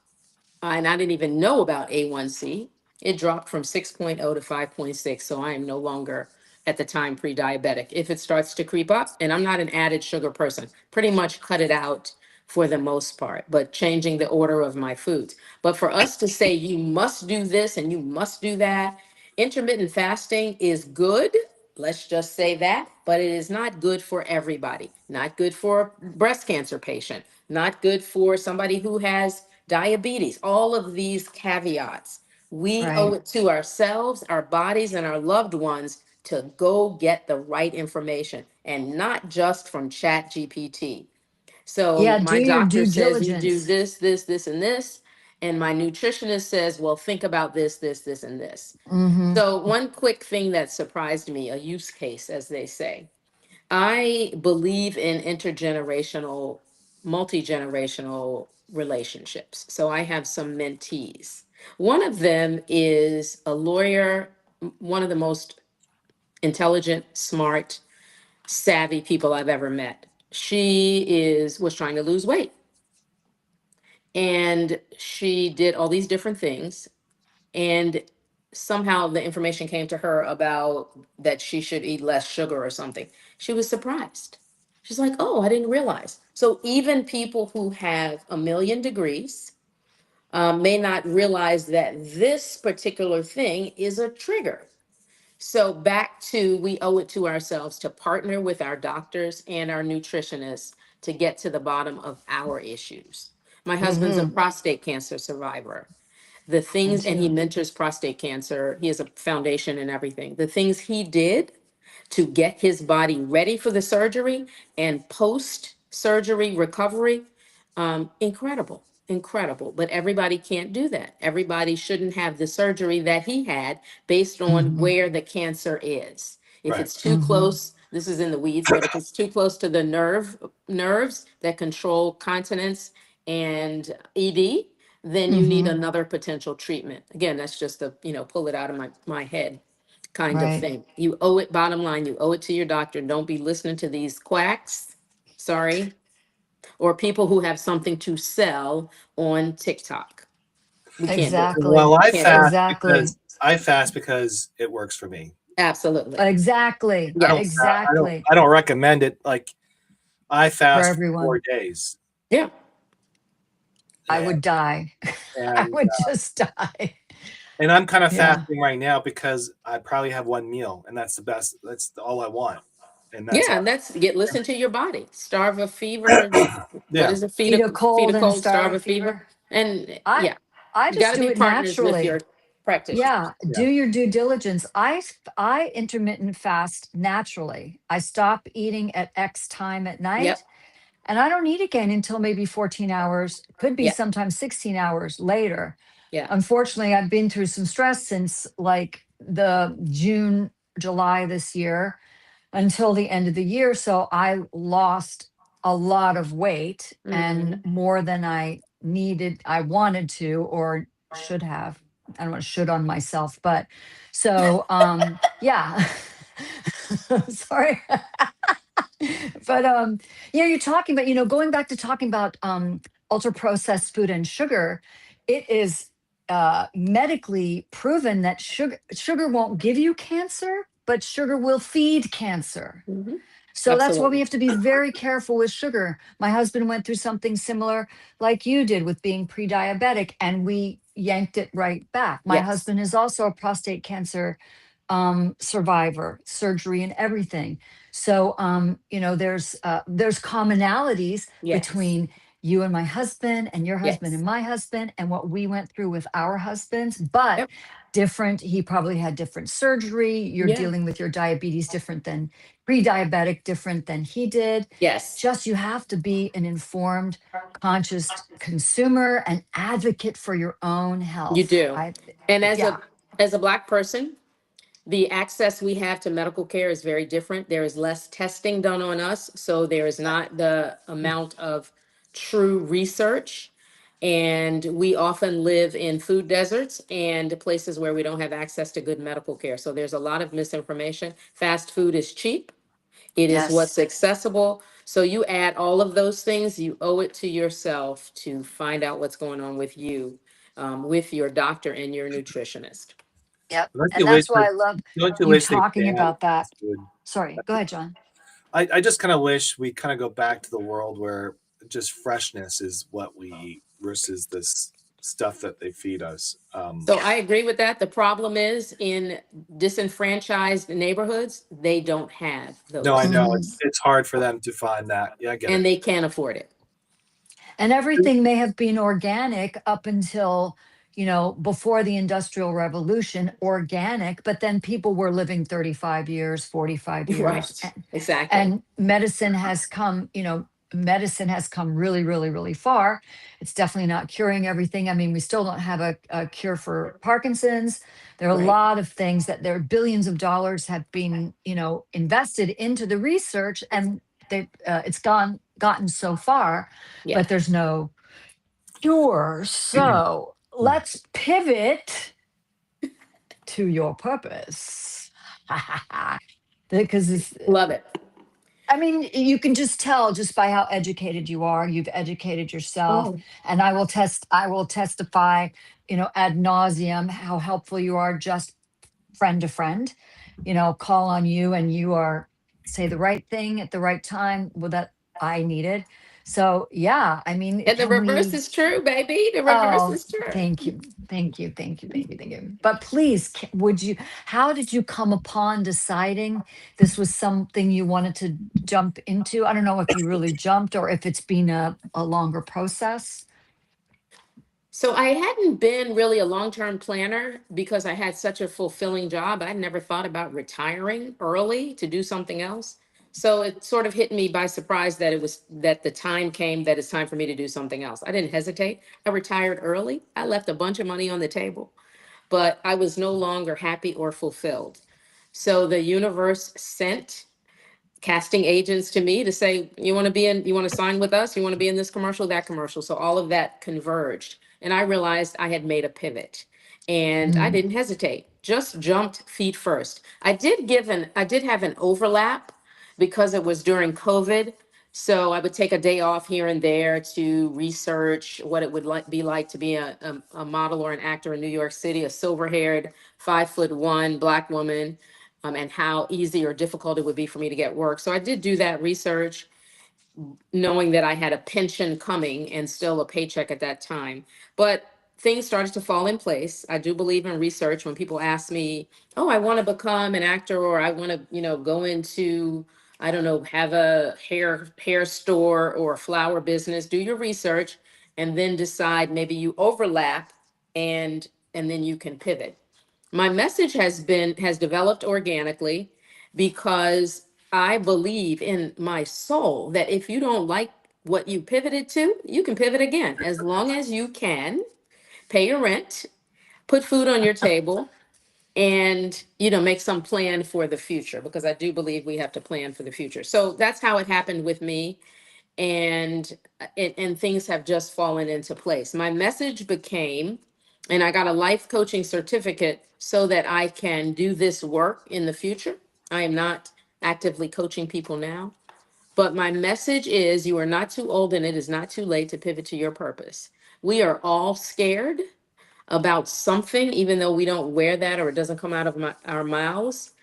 and I didn't even know about A1C. It dropped from 6.0 to 5.6. So I am no longer at the time pre-diabetic. If it starts to creep up, and I'm not an added sugar person, pretty much cut it out for the most part, but changing the order of my foods. But for us to say you must do this and you must do that, intermittent fasting is good. Let's just say that, but it is not good for everybody. Not good for a breast cancer patient, not good for somebody who has diabetes, all of these caveats. We owe Right. it to ourselves, our bodies, and our loved ones to go get the right information, and not just from Chat GPT. So Yeah, do my your doctor due says you do diligence. this, this, this, and this. And my nutritionist says, well, think about this, this, this, and this. Mm-hmm. So one quick thing that surprised me, a use case, as they say. I believe in intergenerational, multi-generational relationships. So I have some mentees. One of them is a lawyer, one of the most intelligent, smart, savvy people I've ever met. Was trying to lose weight, and she did all these different things, and somehow the information came to her about that she should eat less sugar or something. She was surprised. She's like, oh, I didn't realize. So even people who have a million degrees may not realize that this particular thing is a trigger. So back to, we owe it to ourselves to partner with our doctors and our nutritionists to get to the bottom of our issues. My husband's a Mm-hmm. prostate cancer survivor. The Me things, and he too. mentors prostate cancer, he has a foundation and everything. The things he did to get his body ready for the surgery and post surgery recovery, incredible, incredible. But everybody can't do that. Everybody shouldn't have the surgery that he had based on Mm-hmm. where the cancer is. If Right. it's too Mm-hmm. close, this is in the weeds, but if it's too close to the nerves that control continence and ED, then you need Mm-hmm. another potential treatment. Again, that's just a, pull it out of my head kind of Right. thing. You owe it, bottom line, you owe it to your doctor. Don't be listening to these quacks, sorry, or people who have something to sell on TikTok. We can't do it. Well, Exactly. Can't do it. Exactly. I fast because it works for me. Absolutely. Exactly. Yes. Exactly. I don't recommend it. Like, I For fast for everyone. 4 days, Yeah. I and would die. I and would just die. And I'm kind of Yeah. fasting right now because I probably have one meal, and that's the best. That's all I want, and that's Yeah, all. and listen to your body. Starve a fever. What Yeah. is it? Feed a Feed a cold and cold, starve starve a a fever. fever. And I yeah, I you got just to do be it partners with your naturally. practitioner. Yeah, Yeah. do your due diligence. I intermittent fast naturally. I stop eating at X time at Yep. night, and I don't eat again until maybe 14 hours, could be Yeah. sometimes 16 hours later. Yeah. Unfortunately, I've been through some stress since like the June, July this year until the end of the year. So I lost a lot of weight and Hmm. more than I wanted to or should have. I don't want to should on myself, but so yeah. Sorry. But you're talking about, going back to talking about ultra processed food and sugar, it is medically proven that sugar won't give you cancer, but sugar will feed cancer. Hmm. So that's why we Absolutely. have to be very careful with sugar. My husband went through something similar like you did with being pre-diabetic, and we yanked it right back. My Yes. husband is also a prostate cancer survivor, surgery and everything. So there's commonalities Yes. between you and my husband and your husband and Yes. my husband and what we went through with our husbands, but Yep. different. He probably had different surgery. You're Yeah. dealing with your diabetes different than pre-diabetic, different than he did. Yes. Just you have to be an informed, conscious consumer and advocate for your own You health. do. And Yeah. as a Black person, the access we have to medical care is very different. There is less testing done on us, so there is not the amount of true research. And we often live in food deserts and places where we don't have access to good medical care. So there's a lot of misinformation. Fast food is cheap. It is Yes. what's accessible. So you add all of those things, you owe it to yourself to find out what's going on with you, with your doctor and your nutritionist. Yep. Don't And you wish that's why that? I love Don't you you wish they talking banned about that. fast food? Sorry, go ahead, John. I just kind of wish we kind of go back to the world where just freshness is what we eat versus this stuff that they feed us. So I agree with that. The problem is in disenfranchised neighborhoods, they don't have No, I those know Mhm. things it's hard for them to find that. Yeah, I get and it. they can't afford it. And everything may have been organic up until, before the Industrial Revolution, organic, but then people were living 35 years, 45 years. Right. Exactly. And medicine has come really, really, really far. It's definitely not curing everything. I mean, we still don't have a cure for Parkinson's. There are a Right. lot of things that there are billions of dollars have been, invested into the research, and it's gotten so far, Yeah. but there's no cure. So let's pivot to your purpose. Because Love it. I mean, you can just tell just by how educated you are. You've educated yourself, Oh, and I will testify, ad nauseum how helpful you are, just friend to friend. Call on you, and you are say the right thing at the right time. Well, that I needed. So yeah, I mean, and the can reverse we? is true, baby. The reverse Oh, is true. thank you. Thank you. Thank you. Thank you. Thank you. But please, how did you come upon deciding this was something you wanted to jump into? I don't know if you really jumped or if it's been a longer process. So I hadn't been really a long-term planner because I had such a fulfilling job. I never thought about retiring early to do something else. So it sort of hit me by surprise that the time came that it's time for me to do something else. I didn't hesitate. I retired early. I left a bunch of money on the table, but I was no longer happy or fulfilled. So the universe sent casting agents to me to say, you want to sign with us? You want to be in this commercial, that commercial. So all of that converged. And I realized I had made a pivot and I Mm, didn't hesitate, just jumped feet first. I did have an overlap because it was during COVID. So I would take a day off here and there to research what it would be like to be a model or an actor in New York City, a silver haired, 5'1" Black woman, and how easy or difficult it would be for me to get work. So I did do that research, knowing that I had a pension coming and still a paycheck at that time. But things started to fall in place. I do believe in research. When people ask me, oh, I want to become an actor, or I want to, go into, I don't know, have a hair store or a flower business, do your research and then decide maybe you overlap and then you can pivot. My message has developed organically because I believe in my soul that if you don't like what you pivoted to, you can pivot again, as long as you can pay your rent, put food on your table, and make some plan for the future, because I do believe we have to plan for the future. So that's how it happened with me, and things have just fallen into place. My message became, and I got a life coaching certificate so that I can do this work in the future. I am not actively coaching people now, but my message is, you are not too old and it is not too late to pivot to your purpose. We are all scared about something, even though we don't wear that or it doesn't come out of our mouths.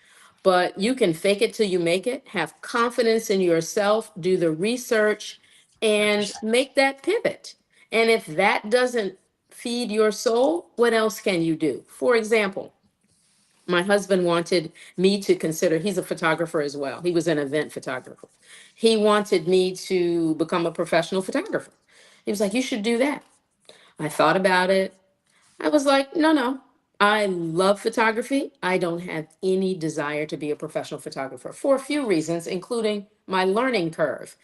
But you can fake it till you make it, have confidence in yourself, do the research, and 100%. make that pivot. And if that doesn't feed your soul, what else can you do? For example, my husband wanted me to consider, he's a photographer as well. He was an event photographer. He wanted me to become a professional photographer. He was like, you should do that. I thought about it. I was like, no, no. I love photography. I don't have any desire to be a professional photographer for a few reasons, including my learning curve.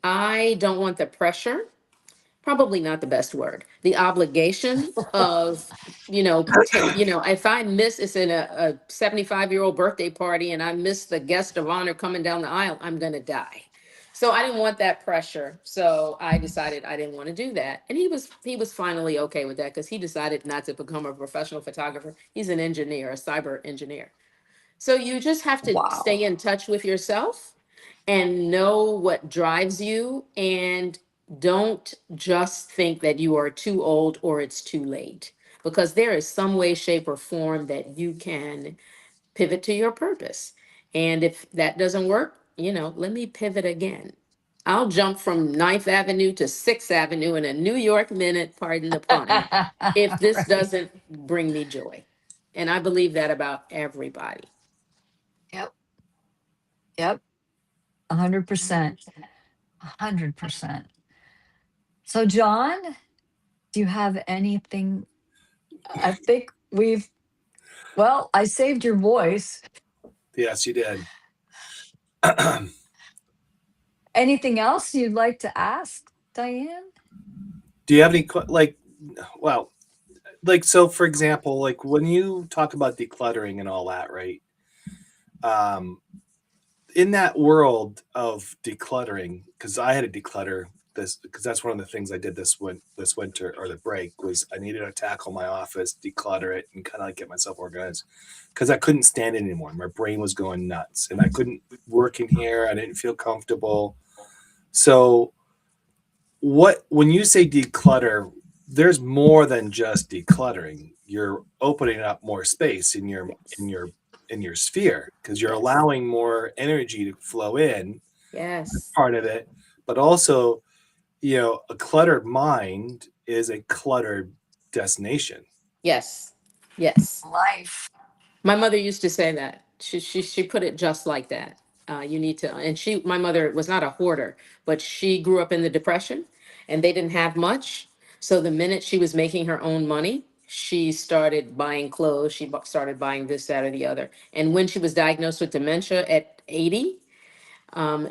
I don't want the pressure, probably not the best word, the obligation of, if I miss, it's in a 75-year-old birthday party and I miss the guest of honor coming down the aisle, I'm going to die. So I didn't want that pressure. So I decided I didn't want to do that. And he was finally okay with that, because he decided not to become a professional photographer. He's an engineer, a cyber engineer. So you just have to Wow. stay in touch with yourself and know what drives you, and don't just think that you are too old or it's too late, because there is some way, shape, or form that you can pivot to your purpose. And if that doesn't work, let me pivot again. I'll jump from Ninth Avenue to Sixth Avenue in a New York minute, pardon the pun, if this Right. doesn't bring me joy. And I believe that about everybody. Yep. Yep. 100%. 100%. So, John, do you have anything? I think well, I saved your voice. Yes, you did. Anything else you'd like to ask, Diane? Do you have any well, so for example, like when you talk about decluttering and all that, right? Um, in that world of decluttering, because I had to declutter this, because that's one of the things I did this winter, or the break, was I needed to tackle my office, declutter it, and kind of like get myself organized, because I couldn't stand it anymore. My brain was going nuts, and I couldn't work in here. I didn't feel comfortable. So, when you say declutter, there's more than just decluttering. You're opening up more space in your Yes. in your in your sphere, because you're Yes. allowing more energy to flow in, Yes. part of it, but also, a cluttered mind is a cluttered destination. Yes. Yes. Life. My mother used to say that. She put it just like that. You need to, and my mother was not a hoarder, but she grew up in the Depression, and they didn't have much. So the minute she was making her own money, she started buying clothes. She started buying this, that, or the other. And when she was diagnosed with dementia at 80,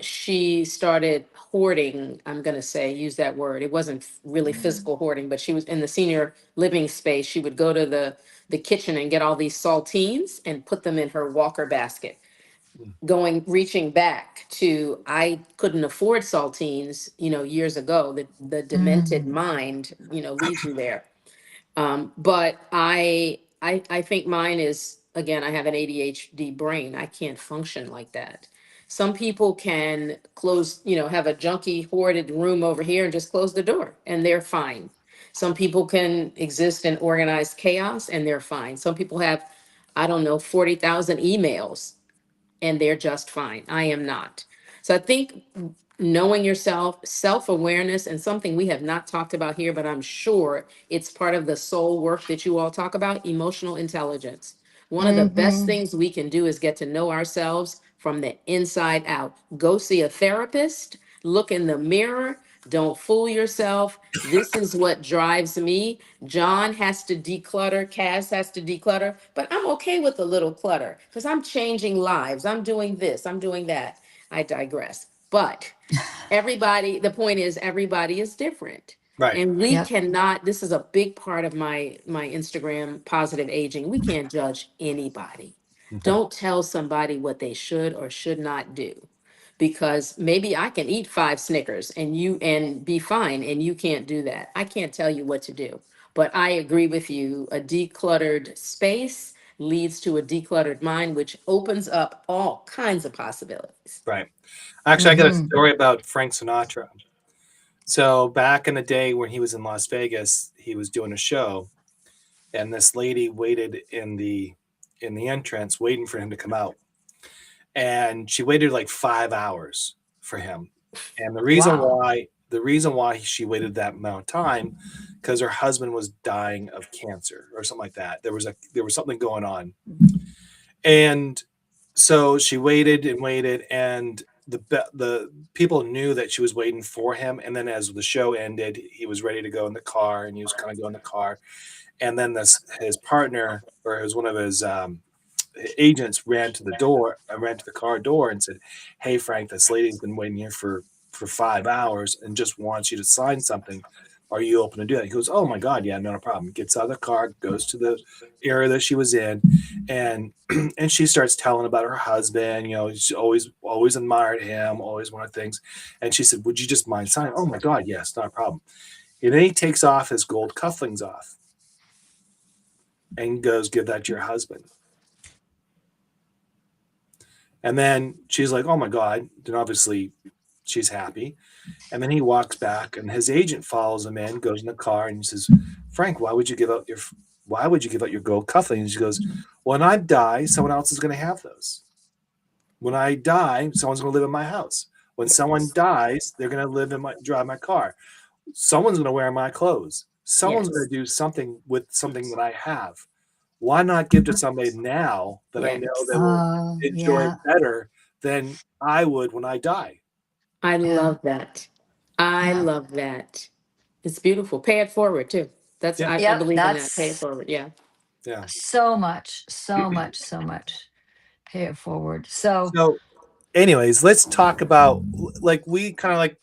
she started hoarding. I'm going to say, use that word. It wasn't really physical hoarding, but she was in the senior living space. She would go to the kitchen and get all these saltines and put them in her walker basket. Reaching back to, I couldn't afford saltines, years ago. The demented Mm. mind, leads you there. But I think mine is, again, I have an ADHD brain. I can't function like that. Some people can close, have a junky hoarded room over here and just close the door and they're fine. Some people can exist in organized chaos and they're fine. Some people have, I don't know, 40,000 emails and they're just fine. I am not. So I think knowing yourself, self-awareness, and something we have not talked about here, but I'm sure it's part of the soul work that you all talk about, emotional intelligence. One of the best Mm-hmm. things we can do is get to know ourselves from the inside out. Go see a therapist, look in the mirror, don't fool yourself. This is what drives me. John has to declutter, Kaz has to declutter, but I'm okay with a little clutter because I'm changing lives. I'm doing this, I'm doing that. I digress. But everybody, the point is everybody is different. Right. And we Yep. cannot, this is a big part of my Instagram positive aging. We can't judge anybody. Mhm. Don't tell somebody what they should or should not do. Because maybe I can eat 5 Snickers and you and be fine and you can't do that. I can't tell you what to do. But I agree with you. A decluttered space leads to a decluttered mind, which opens up all kinds of possibilities. Right. Actually, I got a Mm-hmm. story about Frank Sinatra. So back in the day when he was in Las Vegas, he was doing a show, and this lady waited in the entrance, waiting for him to come out, and she waited like 5 hours for him. And Wow. the reason why she waited that amount of time, because her husband was dying of cancer or something like that. There was something going on, and so she waited and waited, and the people knew that she was waiting for him. And then as the show ended, he was ready to go in the car, and he was kind of going in the car. And then this his partner, or it was one of his agents, ran to the car door and said, "Hey Frank, this lady's been waiting here for 5 hours and just wants you to sign something. Are you open to do that?" He goes, "Oh my God, yeah, no problem." Gets out of the car, goes to the area that she was in, and and she starts telling about her husband. You know, she always admired him, always wanted things. And she said, "Would you just mind signing?" "Oh my God, yes, not a problem." And then he takes off his gold cufflinks off and goes, "Give that to your husband." And then she's like, "Oh my God." Then obviously she's happy. And then he walks back, and his agent follows him in, goes in the car, and he says, "Frank, why would you give out your gold cufflinks?" And she goes, "When I die, someone else is going to have those. When I die, someone's going to live in my house. When someone Yes. dies, they're going to drive my car. Someone's going to wear my clothes. Someone's going Yes. to do something with something that I have. Why not give to somebody now that I know Yes. they will enjoy it Yeah. better than I would when I die?" I Yeah. love that. I Yeah. love that. It's beautiful. Pay it forward too. That's Yeah, I Yep. believe in that. Pay it That's forward. Yeah. yeah. so much, so much, so much. Pay it forward. So, So, anyways, let's talk about, like, we kind of like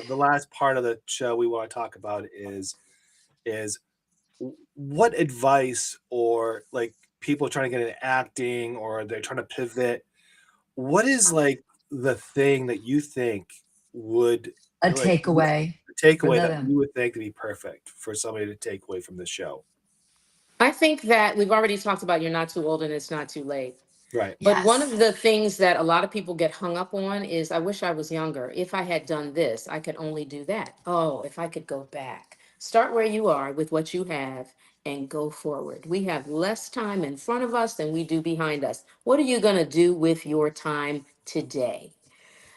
the last part of the show we want to talk about is what advice, or like people trying to get into acting or they're trying to pivot, what is like the thing that you think would, a like, what takeaway the for takeaway that them. you would think to be perfect for somebody to take away from the show? I think that we've already talked about you're not too old and it's not too late. Right. But one Yes. of the things that a lot of people get hung up on is I wish I was younger. If I had done this, I could only do that. Oh, if I could go back. Start where you are with what you have and go forward. We have less time in front of us than we do behind us. What are you going to do with your time today?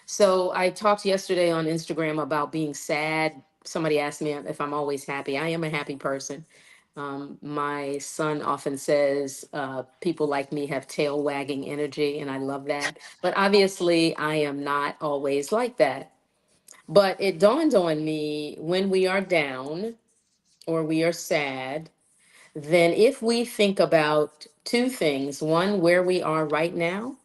So I talked yesterday on Instagram about being sad. Somebody asked me if I'm always happy. I am a happy person. My son often says people like me have tail wagging energy, and I love that. But obviously, I am not always like that. But it dawned on me when we are down or we are sad, then if we think about two things one, where we are right now,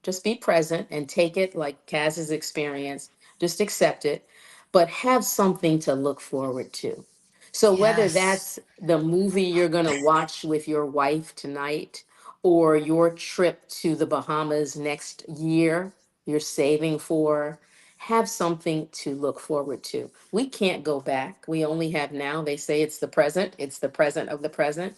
just be present and take it like Kaz's experience. Just accept it, but have something to look forward to. So whether Yes. that's the movie you're going to watch with your wife tonight or your trip to the Bahamas next year you're saving for, have something to look forward to. We can't go back. We only have now. They say it's the present. It's the present of the present.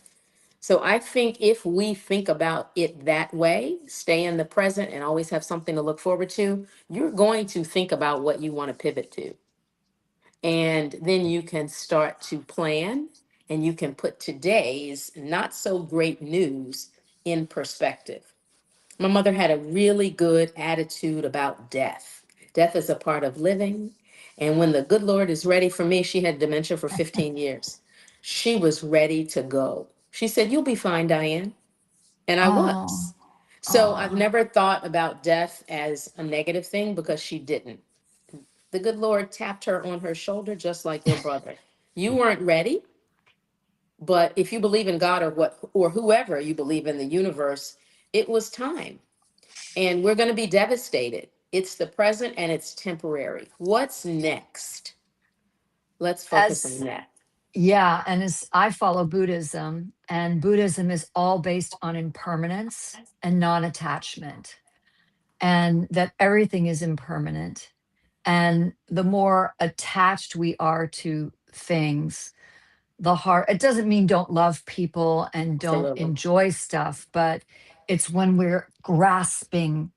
So I think if we think about it that way, stay in the present and always have something to look forward to, you're going to think about what you want to pivot to. And then you can start to plan and you can put today's not so great news in perspective. My mother had a really good attitude about death. Death is a part of living. And when the good Lord is ready for me, she had dementia for 15 years. She was ready to go. She said, "You'll be fine, Diane." And I Oh, was. So I've oh. never thought about death as a negative thing because she didn't. The good Lord tapped her on her shoulder, just like your brother. You weren't ready, but if you believe in God or whoever you believe in the universe, it was time. And we're going to be devastated. It's the present and it's temporary. What's next? Let's focus on As that. Yeah, and as I follow Buddhism, and Buddhism is all based on impermanence and non-attachment, and that everything is impermanent. And the more attached we are to things, the hard it doesn't mean don't love people and don't Absolutely. enjoy stuff, but it's when we're grasping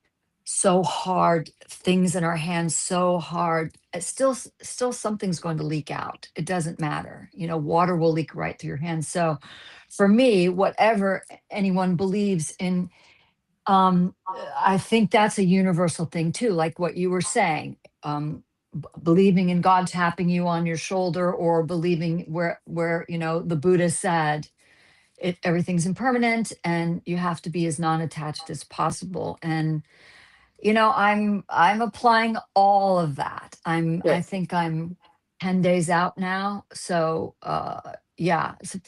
so hard, things in our hands so hard, it's still something's going to leak out. It doesn't matter, water will leak right through your hands. So for me, whatever anyone believes in, I think that's a universal thing too, like what you were saying. Believing in God tapping you on your shoulder, or believing where the Buddha said everything's impermanent and you have to be as non-attached as possible. And I'm applying all of that. I Good. think I'm 10 days out now. So yeah, let's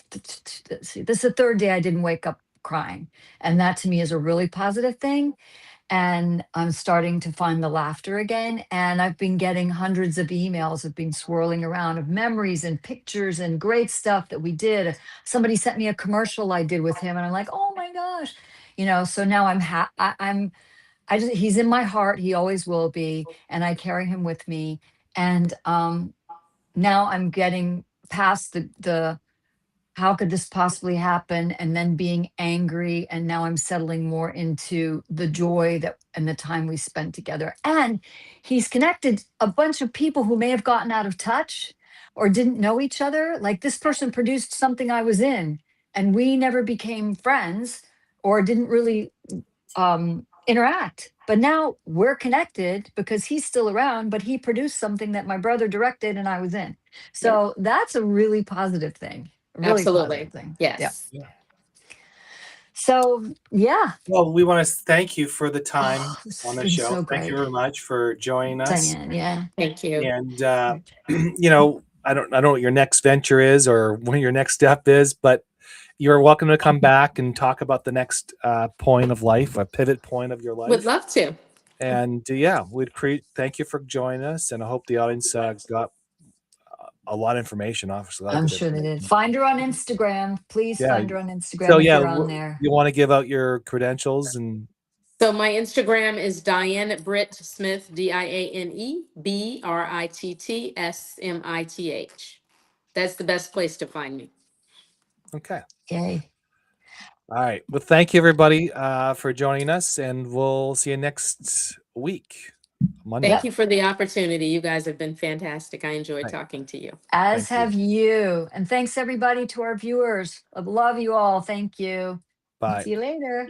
see, this is the third day I didn't wake up crying. And that to me is a really positive thing. And I'm starting to find the laughter again. And I've been getting hundreds of emails have been swirling around of memories and pictures and great stuff that we did. Somebody sent me a commercial I did with him, and I'm like, oh my gosh, so now he's in my heart. He always will be, and I carry him with me. And now I'm getting past the how could this possibly happen, and then being angry, and now I'm settling more into the joy that and the time we spent together. And he's connected a bunch of people who may have gotten out of touch or didn't know each other. Like, this person produced something I was in, and we never became friends or didn't really interact. But now we're connected because he's still around, but he produced something that my brother directed and I was in. Yeah. So that's a really positive thing. A really positive Absolutely. thing. Yeah. Yes. Yeah. So yeah. Well, we want to thank you for the time Oh, this on has the been show. so Thank you great. very much for joining us. Diane, yeah. Thank you. And I don't know what your next venture is or when your next step is, but you're welcome to come back and talk about the next point of life, a pivot point of your Would life. love to. And thank you for joining us, and I hope the audience got a lot of information. Obviously, a lot of I'm good sure they did. information. Find her on Instagram. Please Yeah. find her on So Instagram if you're on you there. want to give out your credentials and So my Instagram is Diane Britt Smith, Diane Britt Smith. That's the best place to find me. okay. Yay. All right. Well, thank you everybody for joining us, and we'll see you next week, Monday. Thank you for the opportunity. You guys have been fantastic. I enjoyed Right. talking to you. As Thank have you. And thanks everybody to our viewers. I love you all. Thank you. Bye. See you later.